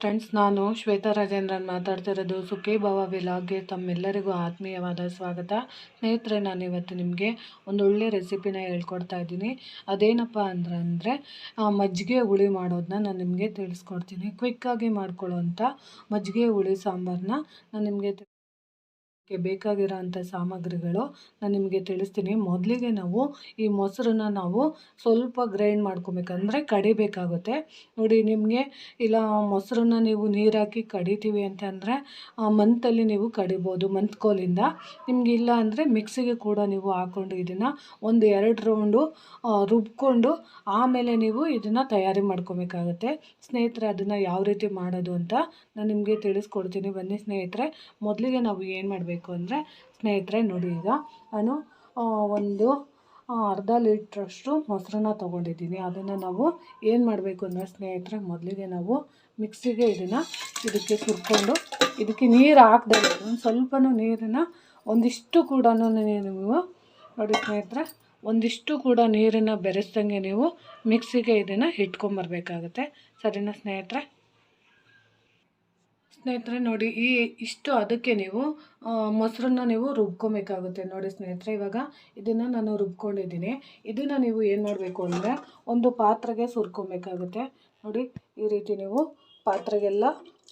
Friends, ನಾನು ಶ್ವೇತಾ ರಾಜೇಂದ್ರನ್ ಮಾತಾಡ್ತಿರೋದು. ಸುಖಿ ಭವ ವಿಲಾಗ್ಗೆ ತಮ್ಮೆಲ್ಲರಿಗೂ ಆತ್ಮೀಯವಾದ ಸ್ವಾಗತ. ಸ್ನೇಹಿತರೆ, ನಾನು ಇವತ್ತು ನಿಮಗೆ ಒಂದು ಒಳ್ಳೆ ರೆಸಿಪಿನ ಹೇಳ್ಕೊಡ್ತಾ ಇದ್ದೀನಿ. ಅದೇನಪ್ಪ ಅಂದರೆ ಮಜ್ಜಿಗೆ ಹುಳಿ ಮಾಡೋದನ್ನ ನಾನು ನಿಮಗೆ ತಿಳಿಸ್ಕೊಡ್ತೀನಿ. ಕ್ವಿಕ್ಕಾಗಿ ಮಾಡ್ಕೊಳ್ಳೋವಂಥ ಮಜ್ಜಿಗೆ ಹುಳಿ ಸಾಂಬಾರನ್ನ ನಾನು ನಿಮಗೆ ಬೇಕಾಗಿರೋಂಥ ಸಾಮಗ್ರಿಗಳು ನಾನು ನಿಮಗೆ ತಿಳಿಸ್ತೀನಿ. ಮೊದಲಿಗೆ ನಾವು ಈ ಮೊಸರನ್ನ ನಾವು ಸ್ವಲ್ಪ ಗ್ರೈಂಡ್ ಮಾಡ್ಕೊಬೇಕಂದ್ರೆ ಕಡಿಬೇಕಾಗುತ್ತೆ. ನೋಡಿ, ನಿಮಗೆ ಇಲ್ಲ ಮೊಸರನ್ನ ನೀವು ನೀರು ಹಾಕಿ ಕಡಿತೀವಿ ಅಂತಂದರೆ ಮಂತಲ್ಲಿ ನೀವು ಕಡಿಬೋದು, ಮಂತ್ಕೋಲಿಂದ. ನಿಮ್ಗೆ ಇಲ್ಲ ಅಂದರೆ ಮಿಕ್ಸಿಗೆ ಕೂಡ ನೀವು ಹಾಕ್ಕೊಂಡು ಇದನ್ನು ಒಂದು 2 ರೌಂಡು ರುಬ್ಕೊಂಡು ಆಮೇಲೆ ನೀವು ಇದನ್ನು ತಯಾರಿ ಮಾಡ್ಕೊಬೇಕಾಗುತ್ತೆ. ಸ್ನೇಹಿತರೆ, ಅದನ್ನು ಯಾವ ರೀತಿ ಮಾಡೋದು ಅಂತ ನಾನು ನಿಮಗೆ ತಿಳಿಸ್ಕೊಡ್ತೀನಿ. ಬನ್ನಿ ಸ್ನೇಹಿತರೆ, ಮೊದಲಿಗೆ ನಾವು ಏನು ಮಾಡಬೇಕು ಅಂದರೆ ಸ್ನೇಹಿತರೆ, ನೋಡಿ, ಈಗ ನಾನು ಒಂದು ಅರ್ಧ ಲೀಟ್ರಷ್ಟು ಮೊಸರನ್ನ ತೊಗೊಂಡಿದ್ದೀನಿ. ಅದನ್ನು ನಾವು ಏನು ಮಾಡಬೇಕು ಅಂದರೆ ಸ್ನೇಹಿತರೆ, ಮೊದಲಿಗೆ ನಾವು ಮಿಕ್ಸಿಗೆ ಇದಕ್ಕೆ ಸುರ್ಕೊಂಡು ಇದಕ್ಕೆ ನೀರು ಹಾಕ್ದೆ ಒಂದು ಸ್ವಲ್ಪನೂ ನೀರನ್ನು ಒಂದಿಷ್ಟು ಕೂಡ ನೀವು ನೋಡಿ ಸ್ನೇಹಿತರೆ, ಒಂದಿಷ್ಟು ಕೂಡ ನೀರನ್ನು ಬೆರೆಸ್ದಂಗೆ ನೀವು ಮಿಕ್ಸಿಗೆ ಇದನ್ನು ಇಟ್ಕೊಂಬರ್ಬೇಕಾಗುತ್ತೆ. ಸರಿನಾ ಸ್ನೇಹಿತರೆ? ನೋಡಿ, ಇಷ್ಟು ಅದಕ್ಕೆ ನೀವು ಮೊಸರನ್ನ ನೀವು ರುಬ್ಕೊಬೇಕಾಗುತ್ತೆ. ನೋಡಿ ಸ್ನೇಹಿತರೆ, ಇವಾಗ ಇದನ್ನು ನಾನು ರುಬ್ಕೊಂಡಿದ್ದೀನಿ. ಇದನ್ನು ನೀವು ಏನು ಮಾಡಬೇಕು ಅಂದರೆ ಒಂದು ಪಾತ್ರೆಗೆ ಸುರ್ಕೊಬೇಕಾಗುತ್ತೆ. ನೋಡಿ, ಈ ರೀತಿ ನೀವು ಪಾತ್ರೆಗೆಲ್ಲ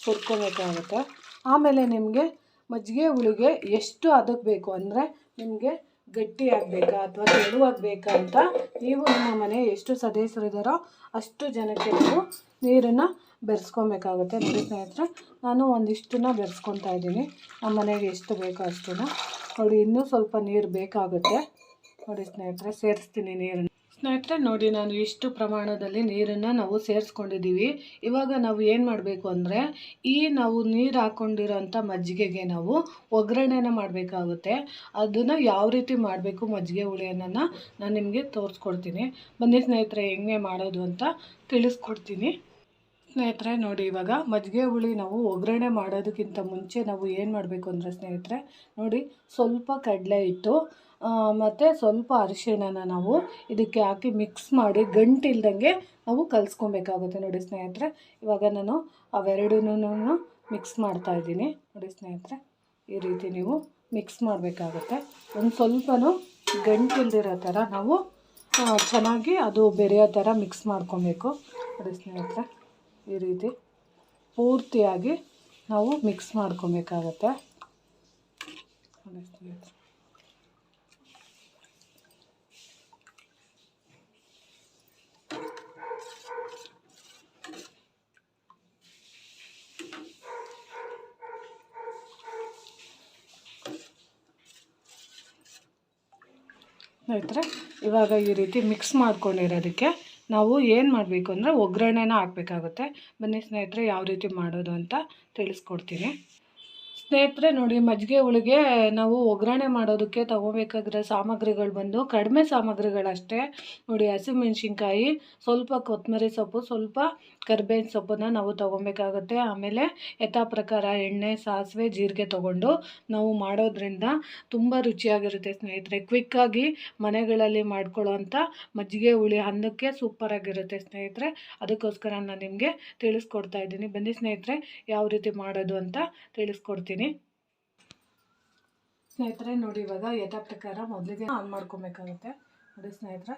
ಸುರ್ಕೊಬೇಕಾಗುತ್ತೆ. ಆಮೇಲೆ ನಿಮಗೆ ಮಜ್ಜಿಗೆ ಹುಳಿಗೆ ಎಷ್ಟು ಅದಕ್ಕೆ ಬೇಕು ಅಂದರೆ ನಿಮಗೆ ಗಟ್ಟಿ ಆಗಬೇಕಾ ಅಥವಾ ತೆಳುವಾಗಬೇಕಾ ಅಂತ ನೀವು ನಿಮ್ಮ ಮನೆ ಎಷ್ಟು ಸದಸ್ಯರಿದ್ದಾರೋ ಅಷ್ಟು ಜನಕ್ಕೆ ನೀವು ನೀರನ್ನು ಬೆರೆಸ್ಕೊಬೇಕಾಗುತ್ತೆ. ನೋಡಿ ಸ್ನೇಹಿತರೆ, ನಾನು ಒಂದಿಷ್ಟನ್ನ ಬೆರೆಸ್ಕೊತಾ ಇದ್ದೀನಿ. ನಮ್ಮ ಮನೆಗೆ ಎಷ್ಟು ಬೇಕೋ ಅಷ್ಟನ್ನು. ನೋಡಿ, ಇನ್ನೂ ಸ್ವಲ್ಪ ನೀರು ಬೇಕಾಗುತ್ತೆ. ನೋಡಿ ಸ್ನೇಹಿತರೆ, ಸೇರಿಸ್ತೀನಿ ನೀರನ್ನು. ಸ್ನೇಹಿತರೆ, ನೋಡಿ, ನಾನು ಇಷ್ಟು ಪ್ರಮಾಣದಲ್ಲಿ ನೀರನ್ನು ನಾವು ಸೇರಿಸ್ಕೊಂಡಿದ್ದೀವಿ. ಇವಾಗ ನಾವು ಏನು ಮಾಡಬೇಕು ಅಂದರೆ ನಾವು ನೀರು ಹಾಕ್ಕೊಂಡಿರೋಂಥ ಮಜ್ಜಿಗೆಗೆ ನಾವು ಒಗ್ಗರಣೆನ ಮಾಡಬೇಕಾಗುತ್ತೆ. ಅದನ್ನು ಯಾವ ರೀತಿ ಮಾಡಬೇಕು ಮಜ್ಜಿಗೆ ಹುಳಿಯನ್ನು ನಾನು ನಿಮಗೆ ತೋರಿಸ್ಕೊಡ್ತೀನಿ. ಬನ್ನಿ ಸ್ನೇಹಿತರೆ, ಹೆಂಗೆ ಮಾಡೋದು ಅಂತ ತಿಳಿಸ್ಕೊಡ್ತೀನಿ. ಸ್ನೇಹಿತರೆ, ನೋಡಿ, ಇವಾಗ ಮಜ್ಜಿಗೆ ಹುಳಿ ನಾವು ಒಗ್ಗರಣೆ ಮಾಡೋದಕ್ಕಿಂತ ಮುಂಚೆ ನಾವು ಏನು ಮಾಡಬೇಕು ಅಂದರೆ ಸ್ನೇಹಿತರೆ, ನೋಡಿ, ಸ್ವಲ್ಪ ಕಡಲೆ ಹಿಟ್ಟು ಮತ್ತು ಸ್ವಲ್ಪ ಅರಿಶಿಣನ ನಾವು ಇದಕ್ಕೆ ಹಾಕಿ ಮಿಕ್ಸ್ ಮಾಡಿ ಗಂಟಿಲ್ದಂಗೆ ನಾವು ಕಲಿಸ್ಕೊಬೇಕಾಗುತ್ತೆ. ನೋಡಿ ಸ್ನೇಹಿತರೆ, ಇವಾಗ ನಾನು ಅವೆರಡನ್ನೂ ಮಿಕ್ಸ್ ಮಾಡ್ತಾಯಿದ್ದೀನಿ. ನೋಡಿ ಸ್ನೇಹಿತರೆ, ಈ ರೀತಿ ನೀವು ಮಿಕ್ಸ್ ಮಾಡಬೇಕಾಗುತ್ತೆ. ಒಂದು ಸ್ವಲ್ಪನೂ ಗಂಟಿಲ್ದಿರೋ ಥರ ನಾವು ಚೆನ್ನಾಗಿ ಅದು ಬೆರೆಯೋ ಥರ ಮಿಕ್ಸ್ ಮಾಡ್ಕೊಬೇಕು. ನೋಡಿ ಸ್ನೇಹಿತರೆ, ಈ ರೀತಿ ಪೂರ್ತಿಯಾಗಿ ನಾವು ಮಿಕ್ಸ್ ಮಾಡ್ಕೊಬೇಕಾಗತ್ತೆ. ನೋಡಿ ಸ್ನೇಹಿತರೆ, ಇವಾಗ ಈ ರೀತಿ ಮಿಕ್ಸ್ ಮಾಡ್ಕೊಂಡಿರೋದಕ್ಕೆ ನಾವು ಏನು ಮಾಡಬೇಕು ಅಂದರೆ ಒಗ್ಗರಣೆನ ಹಾಕಬೇಕಾಗುತ್ತೆ. ಬನ್ನಿ ಸ್ನೇಹಿತರೆ, ಯಾವ ರೀತಿ ಮಾಡೋದು ಅಂತ ತಿಳಿಸ್ಕೊಡ್ತೀನಿ. ಸ್ನೇಹಿತರೆ, ನೋಡಿ, ಮಜ್ಜಿಗೆ ಹುಳಿಗೆ ನಾವು ಒಗ್ಗರಣೆ ಮಾಡೋದಕ್ಕೆ ತೊಗೋಬೇಕಾಗಿರೋ ಸಾಮಗ್ರಿಗಳು ಬಂದು ಕಡಿಮೆ ಸಾಮಗ್ರಿಗಳಷ್ಟೇ. ನೋಡಿ, ಹಸಿಮೆಣ್ಸಿನ್ಕಾಯಿ, ಸ್ವಲ್ಪ ಕೊತ್ತಂಬರಿ ಸೊಪ್ಪು, ಸ್ವಲ್ಪ ಕರಿಬೇವಿನ ಸೊಪ್ಪನ್ನು ನಾವು ತೊಗೊಬೇಕಾಗುತ್ತೆ. ಆಮೇಲೆ ಯಥಾ ಪ್ರಕಾರ ಎಣ್ಣೆ, ಸಾಸಿವೆ, ಜೀರಿಗೆ ತೊಗೊಂಡು ನಾವು ಮಾಡೋದ್ರಿಂದ ತುಂಬ ರುಚಿಯಾಗಿರುತ್ತೆ ಸ್ನೇಹಿತರೆ. ಕ್ವಿಕ್ಕಾಗಿ ಮನೆಗಳಲ್ಲಿ ಮಾಡ್ಕೊಳ್ಳೋವಂಥ ಮಜ್ಜಿಗೆ ಹುಳಿ ಅನ್ನಕ್ಕೆ ಸೂಪರಾಗಿರುತ್ತೆ ಸ್ನೇಹಿತರೆ. ಅದಕ್ಕೋಸ್ಕರ ನಾನು ನಿಮಗೆ ತಿಳಿಸ್ಕೊಡ್ತಾ ಇದ್ದೀನಿ. ಬನ್ನಿ ಸ್ನೇಹಿತರೆ, ಯಾವ ರೀತಿ ಮಾಡೋದು ಅಂತ ತಿಳಿಸ್ಕೊಡ್ತೀನಿ. ಸ್ನೇಹಿತರೆ, ನೋಡಿ, ಇವಾಗ ಯಥಾ ಪ್ರಕಾರ ಮೊದಲಿಗೆ ಆನ್ ಮಾಡ್ಕೊಬೇಕಾಗುತ್ತೆ. ನೋಡಿ ಸ್ನೇಹಿತರೆ,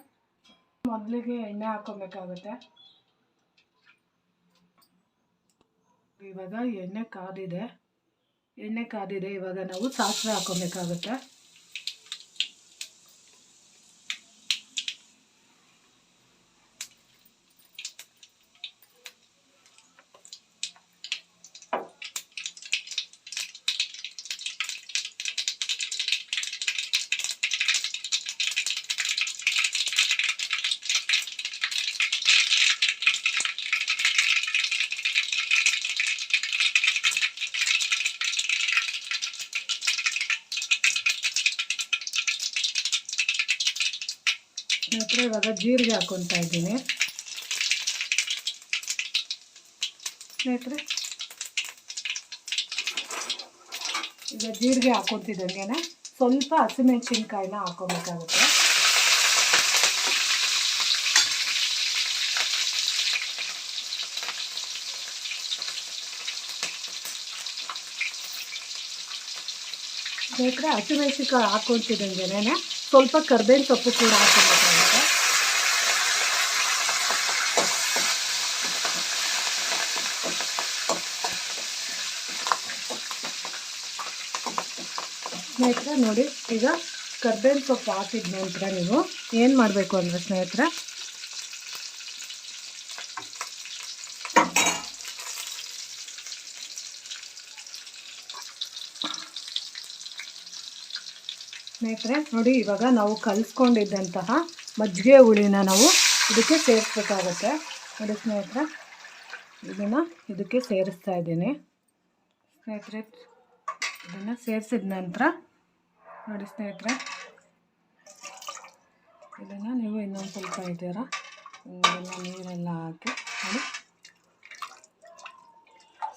ಮೊದಲಿಗೆ ಎಣ್ಣೆ ಹಾಕ್ಕೊಬೇಕಾಗುತ್ತೆ. ಇವಾಗ ಎಣ್ಣೆ ಕಾದಿದೆ. ಇವಾಗ ನಾವು ಸಾಸಿವೆ ಹಾಕ್ಕೊಬೇಕಾಗುತ್ತೆ. ಸ್ನೇಹಿತರೆ, ಇವಾಗ ಜೀರಿಗೆ ಹಾಕ್ಕೊತಾ ಇದ್ದೀನಿ. ಸ್ನೇಹಿತರೆ, ಈಗ ಜೀರಿಗೆ ಹಾಕ್ಕೊತಿದ್ದಂಗೆ ಸ್ವಲ್ಪ ಹಸಿಮೆಣ್ಸಿನ್ಕಾಯಿನ ಹಾಕ್ಕೊಬೇಕಾಗುತ್ತೆ. ಸ್ನೇಹಿತರೆ ಹಸಿಮೆಣಸಿನ್ಕಾಯಿ ಹಾಕ್ಕೊಳ್ತಿದ್ದಂಗೆನೇ ಸ್ವಲ್ಪ ಕರ್ಬೇವಿನ ಸೊಪ್ಪು ಕೂಡ ಹಾಕೋಬೇಕಾಗುತ್ತೆ. ಸ್ನೇಹಿತರೆ ನೋಡಿ, ಈಗ ಕರ್ಬೇವಿನ ಸೊಪ್ಪು ಹಾಕಿದ ನಂತರ ನೀವು ಏನು ಮಾಡಬೇಕು ಅಂದರೆ ಸ್ನೇಹಿತರೆ, ನೋಡಿ ಇವಾಗ ನಾವು ಕಲಿಸ್ಕೊಂಡಿದ್ದಂತಹ ಮಜ್ಜಿಗೆ ಹುಳಿನ ನಾವು ಇದಕ್ಕೆ ಸೇರಿಸ್ಬೇಕಾಗತ್ತೆ. ನೋಡಿ ಸ್ನೇಹಿತರೆ, ಇದನ್ನು ಇದಕ್ಕೆ ಸೇರಿಸ್ತಾ ಇದ್ದೀನಿ. ಸ್ನೇಹಿತರೆ, ಇದನ್ನು ಸೇರಿಸಿದ ನಂತರ ನೋಡಿ ಸ್ನೇಹಿತರೆ, ಇದನ್ನು ನೀವು ಇನ್ನೊಂದು ಸ್ವಲ್ಪ ಇದ್ದೀರಾ ನೀರೆಲ್ಲ ಹಾಕಿ ನೋಡಿ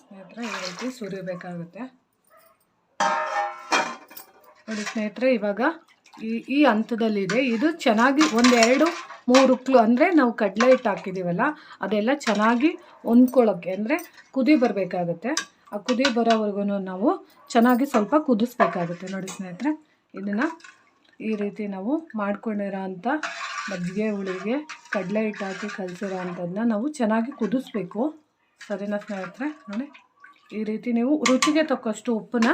ಸ್ನೇಹಿತರೆ, ಈ ರೀತಿ ಸುರಿಬೇಕಾಗುತ್ತೆ. ನೋಡಿ ಸ್ನೇಹಿತರೆ, ಇವಾಗ ಈ ಹಂತದಲ್ಲಿದೆ. ಇದು ಚೆನ್ನಾಗಿ 1-2-3 ಉಕ್ಳು ಅಂದರೆ ನಾವು ಕಡಲೆ ಹಿಟ್ಟು ಹಾಕಿದ್ದೀವಲ್ಲ ಅದೆಲ್ಲ ಚೆನ್ನಾಗಿ ಹೊಂದ್ಕೊಳ್ಳೋಕ್ಕೆ ಅಂದರೆ ಕುದಿ ಬರಬೇಕಾಗುತ್ತೆ. ಆ ಕುದಿ ಬರೋವರೆಗೂ ನಾವು ಚೆನ್ನಾಗಿ ಸ್ವಲ್ಪ ಕುದಿಸ್ಬೇಕಾಗುತ್ತೆ. ನೋಡಿ ಸ್ನೇಹಿತರೆ, ಇದನ್ನು ಈ ರೀತಿ ನಾವು ಮಾಡ್ಕೊಂಡಿರೋ ಅಂಥ ಮಜ್ಜಿಗೆ ಹುಳಿಗೆ ಕಡಲೆ ಹಿಟ್ಟು ಹಾಕಿ ಕಲಸಿರೋ ಅಂಥದ್ದನ್ನ ನಾವು ಚೆನ್ನಾಗಿ ಕುದಿಸ್ಬೇಕು. ಸರಿನಾ ಸ್ನೇಹಿತರೆ? ನೋಡಿ ಈ ರೀತಿ ನೀವು ರುಚಿಗೆ ತಕ್ಕಷ್ಟು ಉಪ್ಪನ್ನ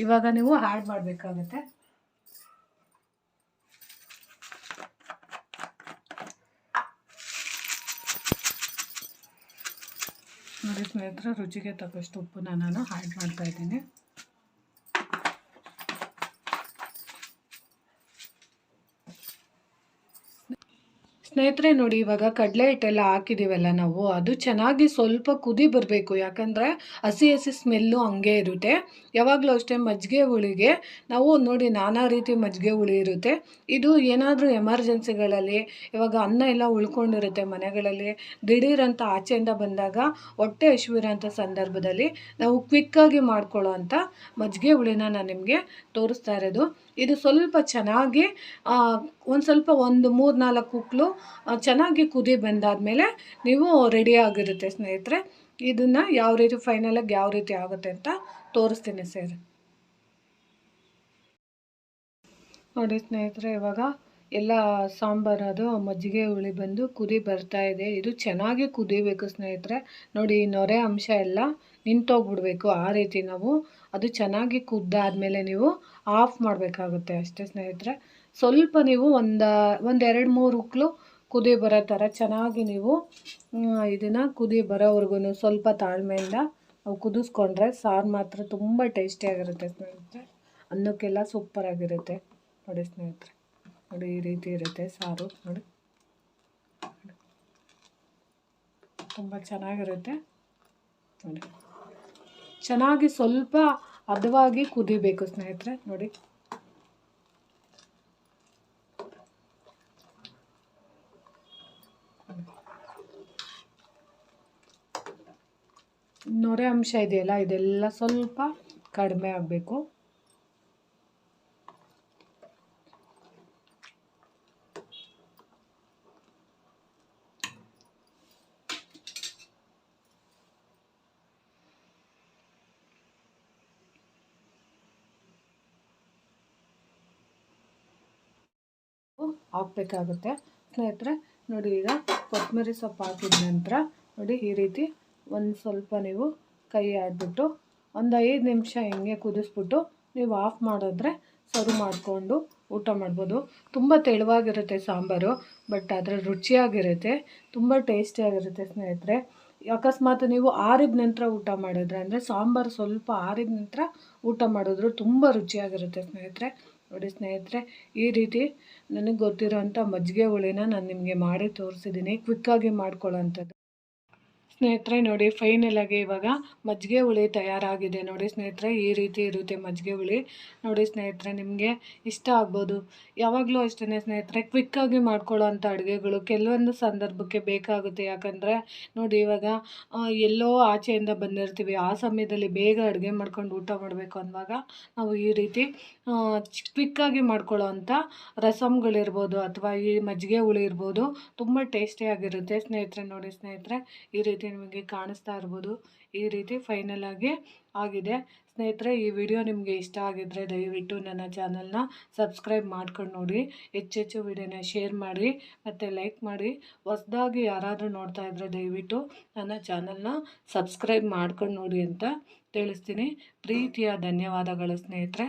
ಇವಾಗ ನೀವು ಆ್ಯಡ್ ಮಾಡಬೇಕಾಗುತ್ತೆ. ನೋಡಿ ಸ್ನೇಹಿತರೆ, ರುಚಿಗೆ ತಕ್ಕಷ್ಟು ಉಪ್ಪನ್ನ ನಾನು ಆ್ಯಡ್ ಮಾಡ್ತಾ ಇದ್ದೀನಿ. ಸ್ನೇಹಿತರೆ ನೋಡಿ, ಇವಾಗ ಕಡಲೆ ಹಿಟ್ಟೆಲ್ಲ ಹಾಕಿದ್ದೀವಲ್ಲ ನಾವು, ಅದು ಚೆನ್ನಾಗಿ ಸ್ವಲ್ಪ ಕುದಿ ಬರಬೇಕು. ಯಾಕಂದರೆ ಹಸಿ ಸ್ಮೆಲ್ಲು ಹಂಗೆ ಇರುತ್ತೆ. ಯಾವಾಗಲೂ ಅಷ್ಟೇ ಮಜ್ಜಿಗೆ ಹುಳಿಗೆ ನಾವು ನೋಡಿ ನಾನಾ ರೀತಿ ಮಜ್ಜಿಗೆ ಹುಳಿ ಇರುತ್ತೆ. ಇದು ಏನಾದರೂ ಎಮರ್ಜೆನ್ಸಿಗಳಲ್ಲಿ ಇವಾಗ ಅನ್ನ ಎಲ್ಲ ಉಳ್ಕೊಂಡಿರುತ್ತೆ ಮನೆಗಳಲ್ಲಿ, ದಿಢೀರಂತ ಆಚೆಯಿಂದ ಬಂದಾಗ ಹೊಟ್ಟೆ ಹಸಿವಿರೋಂಥ ಸಂದರ್ಭದಲ್ಲಿ ನಾವು ಕ್ವಿಕ್ಕಾಗಿ ಮಾಡ್ಕೊಳ್ಳೋ ಅಂಥ ಮಜ್ಜಿಗೆ ಹುಳಿನ ನಾನು ನಿಮಗೆ ತೋರಿಸ್ತಾ ಇರೋದು. ಇದು ಸ್ವಲ್ಪ ಚೆನ್ನಾಗಿ ಒಂದು 3-4 ಉಕ್ಳು ಚೆನ್ನಾಗಿ ಕುದಿ ಬಂದಾದಮೇಲೆ ನೀವು ರೆಡಿ ಆಗಿರುತ್ತೆ ಸ್ನೇಹಿತರೆ. ಇದನ್ನು ಯಾವ ರೀತಿ ಫೈನಲಾಗಿ ಯಾವ ರೀತಿ ಆಗುತ್ತೆ ಅಂತ ತೋರಿಸ್ತೀನಿ ಸರ್. ನೋಡಿ ಸ್ನೇಹಿತರೆ, ಇವಾಗ ಎಲ್ಲ ಸಾಂಬಾರದು ಮಜ್ಜಿಗೆ ಹುಳಿ ಬಂದು ಕುದಿ ಬರ್ತಾ ಇದೆ. ಇದು ಚೆನ್ನಾಗಿ ಕುದಿಬೇಕು ಸ್ನೇಹಿತರೆ. ನೋಡಿ ನೊರೆ ಅಂಶ ಎಲ್ಲ ನಿಂತೋಗ್ಬಿಡ್ಬೇಕು. ಆ ರೀತಿ ನಾವು ಅದು ಚೆನ್ನಾಗಿ ಕುದ್ದಾದಮೇಲೆ ನೀವು ಆಫ್ ಮಾಡಬೇಕಾಗುತ್ತೆ ಅಷ್ಟೇ ಸ್ನೇಹಿತರೆ. ಸ್ವಲ್ಪ ನೀವು ಒಂದು 2-3 ಉಕ್ಳು ಕುದಿ ಬರೋ ಥರ ಚೆನ್ನಾಗಿ ನೀವು ಇದನ್ನು ಕುದಿ ಬರೋವರೆಗೂ ಸ್ವಲ್ಪ ತಾಳ್ಮೆಯಿಂದ ನಾವು ಕುದಿಸ್ಕೊಂಡ್ರೆ ಸಾರು ಮಾತ್ರ ತುಂಬ ಟೇಸ್ಟಿಯಾಗಿರುತ್ತೆ ಸ್ನೇಹಿತರೆ. ಅನ್ನಕ್ಕೆಲ್ಲ ಸೂಪರಾಗಿರುತ್ತೆ. ನೋಡಿ ಸ್ನೇಹಿತರೆ, ನೋಡಿ ಈ ರೀತಿ ಇರುತ್ತೆ ಸಾರು. ನೋಡಿ ತುಂಬ ಚೆನ್ನಾಗಿರುತ್ತೆ. ನೋಡಿ ಚೆನ್ನಾಗಿ ಸ್ವಲ್ಪ ಹದವಾಗಿ ಕುದಿಬೇಕು ಸ್ನೇಹಿತರೆ. ನೋಡಿ ನೊರೆ ಅಂಶ ಇದೆಯಲ್ಲ ಇದೆಲ್ಲ ಸ್ವಲ್ಪ ಕಡಿಮೆ ಆಗಬೇಕು. ಹಾಕಬೇಕಾಗುತ್ತೆ ಸ್ನೇಹಿತರೆ. ನೋಡಿ ಈಗ ಕೊತ್ತಂಬರಿ ಸೊಪ್ಪು ಹಾಕಿದ ನಂತರ ನೋಡಿ ಈ ರೀತಿ ಒಂದು ಸ್ವಲ್ಪ ನೀವು ಕೈ ಆಡಿಬಿಟ್ಟು ಒಂದು 5 ನಿಮಿಷ ಹಿಂಗೆ ಕುದಿಸ್ಬಿಟ್ಟು ನೀವು ಆಫ್ ಮಾಡಿದ್ರೆ ಸರ್ವ್ ಮಾಡಿಕೊಂಡು ಊಟ ಮಾಡ್ಬೋದು. ತುಂಬ ತೆಳುವಾಗಿರುತ್ತೆ ಸಾಂಬಾರು, ಬಟ್ ಅದರ ರುಚಿಯಾಗಿರುತ್ತೆ, ತುಂಬ ಟೇಸ್ಟಿಯಾಗಿರುತ್ತೆ ಸ್ನೇಹಿತರೆ. ಅಕಸ್ಮಾತ್ ನೀವು ಆರಿದ ನಂತರ ಊಟ ಮಾಡಿದ್ರೆ ಅಂದರೆ ಸಾಂಬಾರು ಸ್ವಲ್ಪ ಆರಿದ ನಂತರ ಊಟ ಮಾಡಿದ್ರು ತುಂಬ ರುಚಿಯಾಗಿರುತ್ತೆ ಸ್ನೇಹಿತರೆ. ನೋಡಿ ಸ್ನೇಹಿತರೆ, ಈ ರೀತಿ ನನಗೆ ಗೊತ್ತಿರೋ ಅಂಥ ಮಜ್ಜಿಗೆ ಹುಳಿನ ನಾನು ನಿಮಗೆ ಮಾಡಿ ತೋರಿಸಿದ್ದೀನಿ, ಕ್ವಿಕ್ಕಾಗಿ ಮಾಡ್ಕೊಳ್ಳೋ ಅಂಥದ್ದು ಸ್ನೇಹಿತರೆ. ನೋಡಿ ಫೈನಲಾಗಿ ಇವಾಗ ಮಜ್ಜಿಗೆ ಹುಳಿ ತಯಾರಾಗಿದೆ. ನೋಡಿ ಸ್ನೇಹಿತರೆ, ಈ ರೀತಿ ಇರುತ್ತೆ ಮಜ್ಜಿಗೆ ಹುಳಿ. ನೋಡಿ ಸ್ನೇಹಿತರೆ, ನಿಮಗೆ ಇಷ್ಟ ಆಗ್ಬೋದು. ಯಾವಾಗಲೂ ಅಷ್ಟೇ ಸ್ನೇಹಿತರೆ, ಕ್ವಿಕ್ಕಾಗಿ ಮಾಡ್ಕೊಳ್ಳೋ ಅಂಥ ಅಡುಗೆಗಳು ಕೆಲವೊಂದು ಸಂದರ್ಭಕ್ಕೆ ಬೇಕಾಗುತ್ತೆ. ಯಾಕಂದರೆ ನೋಡಿ ಇವಾಗ ಎಲ್ಲೋ ಆಚೆಯಿಂದ ಬಂದಿರ್ತೀವಿ, ಆ ಸಮಯದಲ್ಲಿ ಬೇಗ ಅಡುಗೆ ಮಾಡ್ಕೊಂಡು ಊಟ ಮಾಡಬೇಕು ಅನ್ನುವಾಗ ನಾವು ಈ ರೀತಿ ಕ್ವಿಕ್ಕಾಗಿ ಮಾಡ್ಕೊಳ್ಳೋ ಅಂಥ ರಸಮ್ಗಳಿರ್ಬೋದು ಅಥವಾ ಈ ಮಜ್ಜಿಗೆ ಹುಳಿ ಇರ್ಬೋದು, ತುಂಬ ಟೇಸ್ಟಿಯಾಗಿರುತ್ತೆ ಸ್ನೇಹಿತರೆ. ನೋಡಿ ಸ್ನೇಹಿತರೆ, ಈ ರೀತಿ ರೀತಿ ನಿಮಗೆ ಕಾಣಿಸ್ತಾ ಇರ್ಬೋದು. ಈ ರೀತಿ ಫೈನಲ್ ಆಗಿ ಆಗಿದೆ ಸ್ನೇಹಿತರೆ. ಈ ವಿಡಿಯೋ ನಿಮಗೆ ಇಷ್ಟ ಆಗಿದ್ದರೆ ದಯವಿಟ್ಟು ನನ್ನ ಚಾನಲ್ನ ಸಬ್ಸ್ಕ್ರೈಬ್ ಮಾಡ್ಕೊಂಡು ನೋಡಿ. ಹೆಚ್ಚೆಚ್ಚು ವಿಡಿಯೋನ ಶೇರ್ ಮಾಡಿ ಮತ್ತು ಲೈಕ್ ಮಾಡಿ. ಹೊಸದಾಗಿ ಯಾರಾದರೂ ನೋಡ್ತಾ ಇದ್ದರೆ ದಯವಿಟ್ಟು ನನ್ನ ಚಾನಲ್ನ ಸಬ್ಸ್ಕ್ರೈಬ್ ಮಾಡ್ಕೊಂಡು ನೋಡಿ ಅಂತ ತಿಳಿಸ್ತೀನಿ. ಪ್ರೀತಿಯ ಧನ್ಯವಾದಗಳು ಸ್ನೇಹಿತರೆ.